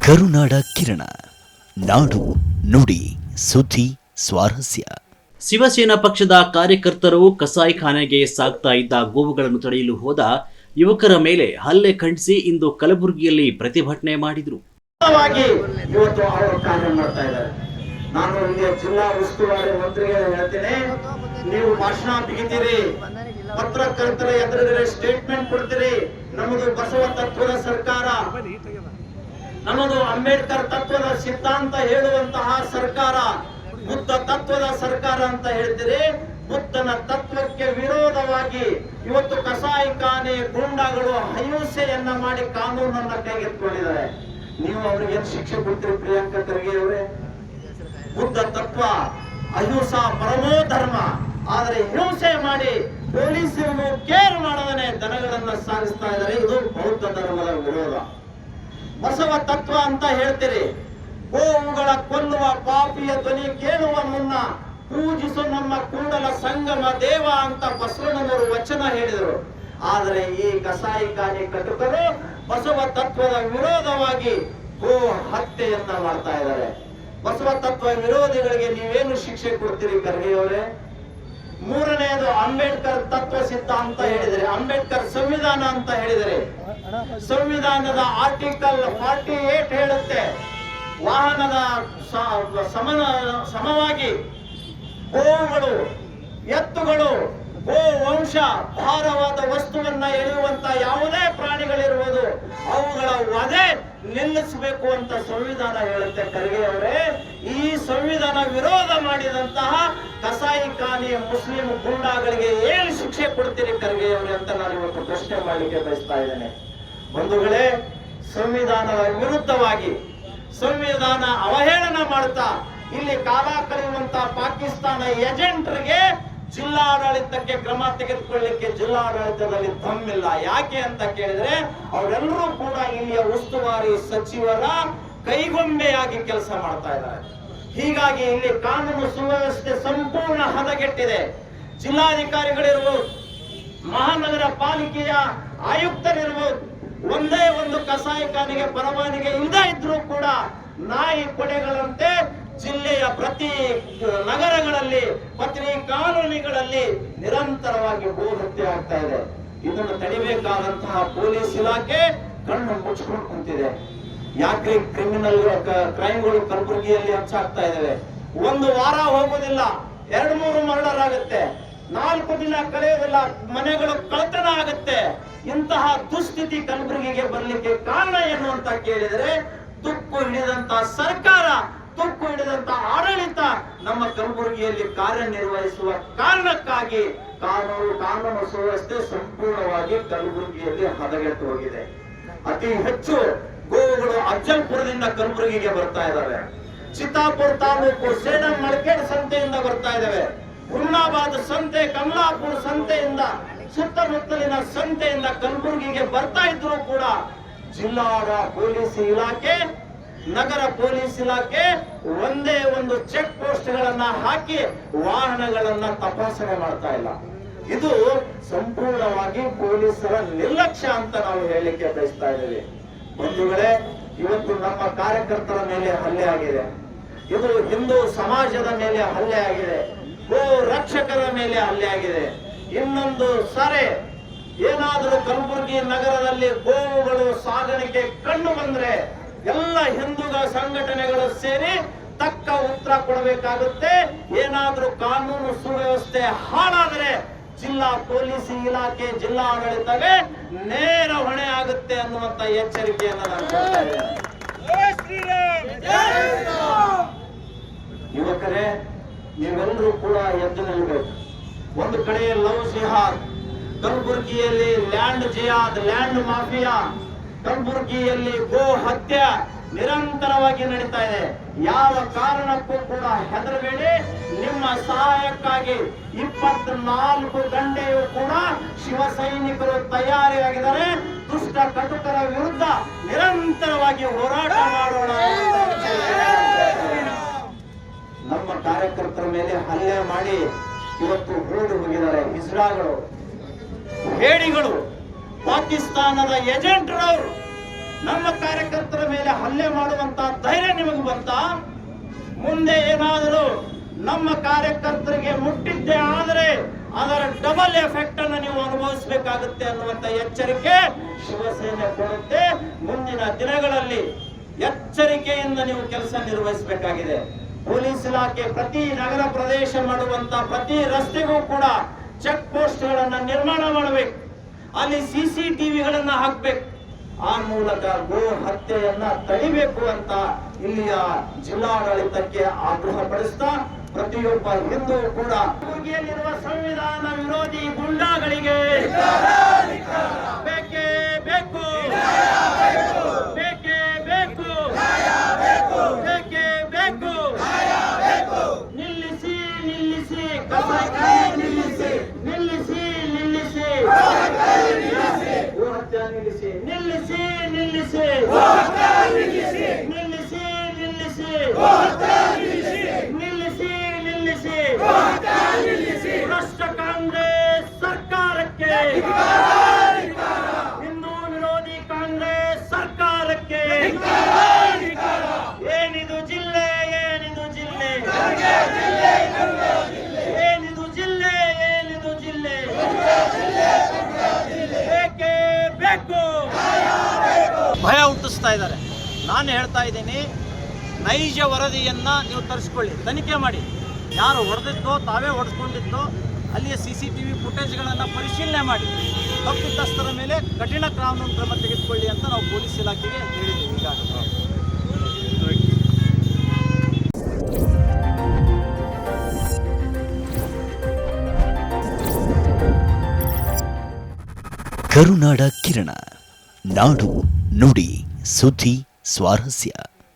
ಕರುನಾಡ ಕಿರಣ, ನಾಡು ನುಡಿ ಸುದ್ದಿ ಸ್ವಾರಸ್ಯ. ಶಿವಸೇನಾ ಪಕ್ಷದ ಕಾರ್ಯಕರ್ತರು ಕಸಾಯಿಖಾನೆಗೆ ಸಾಗ್ತಾ ಇದ್ದ ಗೋವುಗಳನ್ನು ತಡೆಯಲು ಹೋದ ಯುವಕರ ಮೇಲೆ ಹಲ್ಲೆ ಖಂಡಿಸಿ ಇಂದು ಕಲಬುರಗಿಯಲ್ಲಿ ಪ್ರತಿಭಟನೆ ಮಾಡಿದರು. ಇವತ್ತು ಅವರು ಕಾರ್ಯ ಮಾಡ್ತಾ ಇದ್ದಾರೆ. ನಾನು ಇಲ್ಲಿ ಜಿಲ್ಲಾ ಉಸ್ತುವಾರಿ ಮಂತ್ರಿಗೆ ಹೇಳ್ತೇನೆ, ನೀವು ಭಾಷಣ ಬಿಗಿತೀರಿ, ಪತ್ರಕರ್ತರ ಎದುರುಗಡೆ ಸ್ಟೇಟ್ಮೆಂಟ್ ಕೊಡ್ತೀರಿ. ನಮ್ಮದು ಬಸವ ತತ್ವದ ಸರ್ಕಾರ, ನಮ್ಮದು ಅಂಬೇಡ್ಕರ್ ತತ್ವದ ಸಿದ್ಧಾಂತ ಹೇಳುವಂತಹ ಸರ್ಕಾರ, ಬುದ್ಧ ತತ್ವದ ಸರ್ಕಾರ ಅಂತ ಹೇಳ್ತೀರಿ. ಬುದ್ಧನ ತತ್ವಕ್ಕೆ ವಿರೋಧವಾಗಿ ಇವತ್ತು ಕಸಾಯಿಖಾನೆ ಗೂಂಡಾಗಳು ಅಹಿಂಸೆಯನ್ನ ಮಾಡಿ ಕಾನೂನನ್ನ ಕೈಗೆತ್ತಿಕೊಂಡಿದ್ದಾರೆ. ನೀವು ಅವರಿಗೆ ಶಿಕ್ಷೆ ಕೊಡ್ತೀರಿ? ಪ್ರಿಯಾಂಕಾ ಖರ್ಗೆ ಅವರೇ, ಬುದ್ಧ ತತ್ವ ಅಹಿಂಸಾ ಪರಮೋ ಧರ್ಮ, ಆದರೆ ಹಿಂಸೆ ಮಾಡಿ ಪೊಲೀಸರು ಕೇರ್ ಮಾಡದೇ ದನಗಳನ್ನ ಸಾಗಿಸ್ತಾ ಇದ್ದಾರೆ. ಇದು ಬೌದ್ಧ ಧರ್ಮದ ವಿರೋಧ. ಬಸವ ತತ್ವ ಅಂತ ಹೇಳ್ತೀರಿ. ಗೋವುಗಳ ಕೊಲ್ಲುವ ಪಾಪಿಯ ಧ್ವನಿ ಕೇಳುವ ಮುನ್ನ ಪೂಜಿಸು ನಮ್ಮ ಕೂಡಲ ಸಂಗಮ ದೇವ ಅಂತ ಬಸವಣ್ಣನವರು ವಚನ ಹೇಳಿದರು. ಆದರೆ ಈ ಕಸಾಯಿಖಾನೆ ಕಟುಕರು ಬಸವ ತತ್ವದ ವಿರೋಧವಾಗಿ ಗೋ ಹತ್ಯೆಯನ್ನ ಮಾಡ್ತಾ ಇದ್ದಾರೆ. ಬಸವ ತತ್ವ ವಿರೋಧಿಗಳಿಗೆ ನೀವೇನು ಶಿಕ್ಷೆ ಕೊಡ್ತೀರಿ ಖರ್ಗೆಯವರೇ? ಮೂರನೆಯದು ಅಂಬೇಡ್ಕರ್ ತತ್ವ ಸಿದ್ಧಾಂತ ಹೇಳಿದರೆ, ಅಂಬೇಡ್ಕರ್ ಸಂವಿಧಾನ ಅಂತ ಹೇಳಿದರೆ, ಸಂವಿಧಾನದ ಆರ್ಟಿಕಲ್ 48 ಹೇಳುತ್ತೆ, ವಾಹನದ ಸಮವಾಗಿ ಗೋವುಗಳು, ಎತ್ತುಗಳು, ಗೋ ವಂಶ ಭಾರವಾದ ವಸ್ತುವನ್ನ ಎಳೆಯುವಂತ ಯಾವುದೇ ಪ್ರಾಣಿಗಳಿರುವುದು ಅವುಗಳ ವಧೆ ನಿಲ್ಲಿಸಬೇಕು ಅಂತ ಸಂವಿಧಾನ ಹೇಳುತ್ತೆ. ಖರ್ಗೆ ಅವರೇ, ಈ ಸಂವಿಧಾನ ವಿರೋಧ ಮಾಡಿದಂತಹ ಕಸಾಯಿಖಾನೆಯ ಮುಸ್ಲಿಂ ಗೂಂಡಾಗಳಿಗೆ ಏನು ಶಿಕ್ಷೆ ಕೊಡ್ತೀರಿ ಖರ್ಗೆ ಅವರೇ ಅಂತ ನಾನು ಇವತ್ತು ಪ್ರಶ್ನೆ ಮಾಡಲಿಕ್ಕೆ ಬಯಸ್ತಾ ಇದ್ದೇನೆ. ಬಂಧುಗಳೇ, ಸಂವಿಧಾನದ ವಿರುದ್ಧವಾಗಿ ಸಂವಿಧಾನ ಅವಹೇಳನ ಮಾಡ್ತಾ ಇಲ್ಲಿ ಕಾಲ ಕಳೆಯುವಂತ ಪಾಕಿಸ್ತಾನ ಏಜೆಂಟರಿಗೆ ಜಿಲ್ಲಾಡಳಿತಕ್ಕೆ ಕ್ರಮ ತೆಗೆದುಕೊಳ್ಳಲಿಕ್ಕೆ ಜಿಲ್ಲಾಡಳಿತದಲ್ಲಿ ದಮ್ಮಿಲ್ಲ. ಯಾಕೆ ಅಂತ ಕೇಳಿದ್ರೆ, ಅವರೆಲ್ಲರೂ ಕೂಡ ಇಲ್ಲಿಯ ಉಸ್ತುವಾರಿ ಸಚಿವರ ಕೈಗೊಂಬೆಯಾಗಿ ಕೆಲಸ ಮಾಡ್ತಾ ಇದ್ದಾರೆ. ಹೀಗಾಗಿ ಇಲ್ಲಿ ಕಾನೂನು ಸುವ್ಯವಸ್ಥೆ ಸಂಪೂರ್ಣ ಹದಗೆಟ್ಟಿದೆ. ಜಿಲ್ಲಾಧಿಕಾರಿಗಳಿರ್ಬೋದು, ಮಹಾನಗರ ಪಾಲಿಕೆಯ ಆಯುಕ್ತರಿರ್ಬೋದು, ಒಂದೇ ಒಂದು ಕಸಾಯಿಖಾನೆಗೆ ಪರವಾನಗಿ ಇಲ್ಲದೆ ಇದ್ರೂ ಕೂಡ ನಾಯಿ ಕೊಡೆಗಳಂತೆ ಜಿಲ್ಲೆಯ ಪ್ರತಿ ನಗರಗಳಲ್ಲಿ, ಪ್ರತಿ ಕಾಲೋನಿಗಳಲ್ಲಿ ನಿರಂತರವಾಗಿ ಗೋ ಹತ್ಯೆ ಆಗ್ತಾ ಇದೆ. ಇದನ್ನು ತಡಿಬೇಕಾದಂತಹ ಪೊಲೀಸ್ ಇಲಾಖೆ ಕಣ್ಣು ಮುಚ್ಚಿಕೊಂಡು ಕುಂತಿದೆ. ಯಾಕೆ ಕ್ರಿಮಿನಲ್ ಕ್ರೈಮ್ಗಳು ಕಲಬುರಗಿಯಲ್ಲಿ ಹೆಚ್ಚಾಗ್ತಾ ಇದಾವೆ? ಒಂದು ವಾರ ಹೋಗೋದಿಲ್ಲ, 2-3 ಮರ್ಡರ್ ಆಗುತ್ತೆ, 4 ದಿನ ಕಳೆಯೋದಿಲ್ಲ, ಮನೆಗಳು ಕಳ್ಳತನ ಆಗುತ್ತೆ. ಇಂತಹ ದುಸ್ಥಿತಿ ಕಲಬುರಗಿಗೆ ಬರ್ಲಿಕ್ಕೆ ಕಾರಣ ಏನು ಅಂತ ಕೇಳಿದರೆ, ತುಕ್ಕು ಹಿಡಿದಂತ ಸರ್ಕಾರ, ತುಕ್ಕು ಹಿಡಿದಂತ ಆಡಳಿತ ನಮ್ಮ ಕಲಬುರಗಿಯಲ್ಲಿ ಕಾರ್ಯನಿರ್ವಹಿಸುವ ಕಾರಣಕ್ಕಾಗಿ ಕಾನೂನು ಸುವ್ಯವಸ್ಥೆ ಸಂಪೂರ್ಣವಾಗಿ ಕಲಬುರಗಿಯಲ್ಲಿ ಹದಗೆಟ್ಟು ಹೋಗಿದೆ. ಅತಿ ಹೆಚ್ಚು ಗೋವುಗಳು ಅಫಜಲ್ಪುರದಿಂದ ಕಲಬುರಗಿಗೆ ಬರ್ತಾ ಇದ್ದಾವೆ. ಚಿತ್ತಾಪುರ ತಾಲೂಕು ಸೇಡಂ ಮಳಕೇಡ್ ಸಂತೆಯಿಂದ ಬರ್ತಾ ಇದ್ದಾವೆ. ಹುಮ್ನಾಬಾದ್ ಸಂತೆ, ಕಮಲಾಪುರ ಸಂತೆಯಿಂದ, ಸುತ್ತಮುತ್ತಲಿನ ಸಂತೆಯಿಂದ ಕಲಬುರಗಿಗೆ ಬರ್ತಾ ಇದ್ರು ಕೂಡ ಜಿಲ್ಲಾ ಪೊಲೀಸ್ ಇಲಾಖೆ, ನಗರ ಪೊಲೀಸ್ ಇಲಾಖೆ ಒಂದೇ ಒಂದು ಚೆಕ್ ಪೋಸ್ಟ್ ಗಳನ್ನ ಹಾಕಿ ವಾಹನಗಳನ್ನ ತಪಾಸಣೆ ಮಾಡ್ತಾ ಇಲ್ಲ. ಇದು ಸಂಪೂರ್ಣವಾಗಿ ಪೊಲೀಸರ ನಿರ್ಲಕ್ಷ್ಯ ಅಂತ ನಾವು ಹೇಳಲಿಕ್ಕೆ ಬಯಸ್ತಾ ಇದ್ದೇವೆ. ಬಂಧುಗಳೇ, ಇವತ್ತು ನಮ್ಮ ಕಾರ್ಯಕರ್ತರ ಮೇಲೆ ಹಲ್ಲೆ ಆಗಿದೆ. ಇದು ಹಿಂದೂ ಸಮಾಜದ ಮೇಲೆ ಹಲ್ಲೆ ಆಗಿದೆ. ಗೋ ರಕ್ಷಕರ ಮೇಲೆ ಹಲ್ಲೆ ಆಗಿದೆ. ಇನ್ನೊಂದು ಸಾರೆ ಏನಾದರೂ ಕಲಬುರಗಿ ನಗರದಲ್ಲಿ ಗೋವುಗಳು ಸಾಗಾಣಿಕೆ ಕಂಡು ಬಂದ್ರೆ ಎಲ್ಲ ಹಿಂದೂಗಳ ಸಂಘಟನೆಗಳು ಸೇರಿ ತಕ್ಕ ಉತ್ತರ ಕೊಡಬೇಕಾಗುತ್ತೆ. ಏನಾದ್ರೂ ಕಾನೂನು ಸುವ್ಯವಸ್ಥೆ ಹಾಳಾದ್ರೆ ಜಿಲ್ಲಾ ಪೊಲೀಸ್ ಇಲಾಖೆ, ಜಿಲ್ಲಾ ಆಡಳಿತವೇ ನೇರ ಹೊಣೆ ಆಗುತ್ತೆ ಅನ್ನುವಂತ ಎಚ್ಚರಿಕೆಯನ್ನು ನಾನು ಕೊಡ್ತಾ ಇದ್ದೇನೆ. ಯುವಕರೇ, ನೀವೆಲ್ಲರೂ ಕೂಡ ಎದ್ದು ನಿಲ್ಲಬೇಕು. ಒಂದು ಕಡೆ ಲವ್ ಜಿಹಾದ್, ಕಲಬುರಗಿಯಲ್ಲಿ ಲ್ಯಾಂಡ್ ಜಿಹಾದ್, ಲ್ಯಾಂಡ್ ಮಾಫಿಯಾ, ಕಲಬುರಗಿಯಲ್ಲಿ ಗೋ ಹತ್ಯೆ ನಿರಂತರವಾಗಿ ನಡೀತಾ ಇದೆ. ಯಾವ ಕಾರಣಕ್ಕೂ ಕೂಡ ಹೆದರಬೇಡಿ. ನಿಮ್ಮ ಸಹಾಯಕ್ಕಾಗಿ 24 ಗಂಟೆಯೂ ಕೂಡ ಶಿವಸೈನಿಕರು ತಯಾರಿಯಾಗಿದ್ದಾರೆ. ದುಷ್ಟ ಕಟುಕರ ವಿರುದ್ಧ ನಿರಂತರವಾಗಿ ಹೋರಾಟ ಮಾಡೋಣ. ನಮ್ಮ ಕಾರ್ಯಕರ್ತರ ಮೇಲೆ ಹಲ್ಲೆ ಮಾಡಿ ಇವತ್ತು ಓಡಿ ಹೋಗಿದ್ದಾರೆ ಹಿಜ್ರಾಗಳು, ಹೇಡಿಗಳು, ಪಾಕಿಸ್ತಾನದ ಏಜೆಂಟ್ರವರು. ನಮ್ಮ ಕಾರ್ಯಕರ್ತರ ಮೇಲೆ ಹಲ್ಲೆ ಮಾಡುವಂತ ಧೈರ್ಯ ನಿಮಗೆ ಬಂತಾ? ಮುಂದೆ ಏನಾದರೂ ನಮ್ಮ ಕಾರ್ಯಕರ್ತರಿಗೆ ಮುಟ್ಟಿದ್ದೇ ಆದರೆ ಅದರ ಡಬಲ್ ಎಫೆಕ್ಟ್ ಅನ್ನು ನೀವು ಅನುಭವಿಸಬೇಕಾಗುತ್ತೆ ಅನ್ನುವಂತ ಎಚ್ಚರಿಕೆ ಶಿವಸೇನೆ ಕೊಡುತ್ತೆ. ಮುಂದಿನ ದಿನಗಳಲ್ಲಿ ಎಚ್ಚರಿಕೆಯಿಂದ ನೀವು ಕೆಲಸ ನಿರ್ವಹಿಸಬೇಕಾಗಿದೆ. ಪೊಲೀಸ್ ಇಲಾಖೆ ಪ್ರತಿ ನಗರ ಪ್ರದೇಶ ಮಾಡುವಂತ ಪ್ರತಿ ರಸ್ತೆಗೂ ಕೂಡ ಚೆಕ್ ಪೋಸ್ಟ್ ಗಳನ್ನ ನಿರ್ಮಾಣ ಮಾಡಬೇಕು. ಅಲ್ಲಿ CCTVಗಳನ್ನ ಹಾಕ್ಬೇಕು. ಆ ಮೂಲಕ ಗೋ ಹತ್ಯೆಯನ್ನ ತಡಿಬೇಕು ಅಂತ ಇಲ್ಲಿಯ ಜಿಲ್ಲಾಡಳಿತಕ್ಕೆ ಆಗ್ರಹ ಪಡಿಸ್ತಾ ಪ್ರತಿಯೊಬ್ಬ ಹಿಂದೂ ಕೂಡ ಹುಡುಗಿಯಲ್ಲಿರುವ ಸಂವಿಧಾನ ವಿರೋಧಿ ಗುಂಡಾಗಳಿಗೆ ಬೇಕೇ ಬೇಕು, ಬೇಕೇ ಬೇಕು, ಬೇಕೇ ಬೇಕು. ನಿಲ್ಲಿಸಿ ನಿಲ್ಲಿಸಿ ಕಸಾಯಿ ನಿಲ್ಲಿಸಿ ನಿಲ್ಲಿಸಿ ನಿಲ್ಲಿಸಿ ಗೋ ಹತ್ಯೆ ನಿಲ್ಲಿಸಿ ನಿಲ್ಲಿಸಿ ನಿಲ್ಲಿಸಿ ನಿಲ್ಲಿಸಿ ನಿಲ್ಲಿಸಿ ನಿಲ್ಲಿಸಿ ನಿಲ್ಲಿಸಿ ಭ್ರಷ್ಟ ಕಾಂಗ್ರೆಸ್ ಸರ್ಕಾರಕ್ಕೆ, ಹಿಂದೂ ವಿರೋಧಿ ಕಾಂಗ್ರೆಸ್ ಸರ್ಕಾರಕ್ಕೆ ಏನಿದು ಜಿಲ್ಲೆ, ಏನಿದು ಜಿಲ್ಲೆ, ಏನಿದು ಜಿಲ್ಲೆ, ಏನಿದು ಜಿಲ್ಲೆ, ಬೇಕೇ ಬೇಕು. ಭಯ ಹುಟ್ಟಿಸ್ತಾ ಇದ್ದಾರೆ. ನಾನು ಹೇಳ್ತಾ ಇದ್ದೀನಿ, ನೈಜ ವರದಿಯನ್ನು ನೀವು ತರಿಸ್ಕೊಳ್ಳಿ, ತನಿಖೆ ಮಾಡಿ. ಯಾರು ಹೊಡೆದಿದ್ದೋ, ತಾವೇ ಹೊಡೆಸ್ಕೊಂಡಿದ್ದೋ ಅಲ್ಲಿಯ CCTV ಫುಟೇಜ್ಗಳನ್ನು ಪರಿಶೀಲನೆ ಮಾಡಿ ತಪ್ಪಿತಸ್ಥರ ಮೇಲೆ ಕಠಿಣ ಕಾನೂನು ಕ್ರಮ ತೆಗೆದುಕೊಳ್ಳಿ ಅಂತ ನಾವು ಪೊಲೀಸ್ ಇಲಾಖೆಗೆ ಹೇಳಿದ್ದೀವಿ ಈಗಾಗಲೇ. ಕರುನಾಡ ಕಿರಣ, ನಾಡು ನುಡಿ ಸುದ್ದಿ ಸ್ವಾರಸ್ಯ.